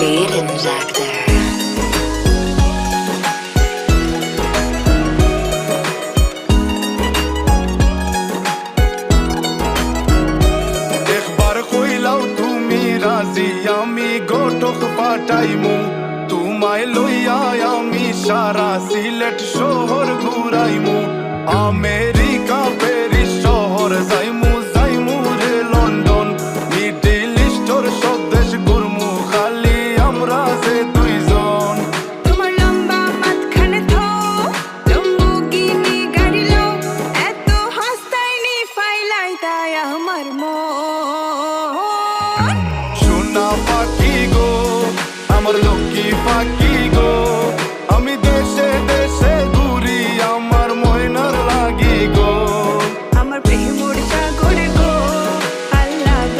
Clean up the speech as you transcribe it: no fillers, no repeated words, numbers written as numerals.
Beat Injector. আমি গোটক পাঠাইমু তোমায় লইয়া আমি সারা সিলেট শহর ঘুরাইমু আমেরিকা প্যারিস শহর যাইমু যাইমু রে লন্ডন মিডল ইস্টর সব দেশ ঘুরমু খালি আমরা যে দুইজন তোমার লম্বা মাঝখানে থো লম্বুগিনি গাড়ি লো এত হাসতাইনি ফাইলাই তাই আমার মন সোনা পাখি গো আমার লক্ষ্মী পাখি গো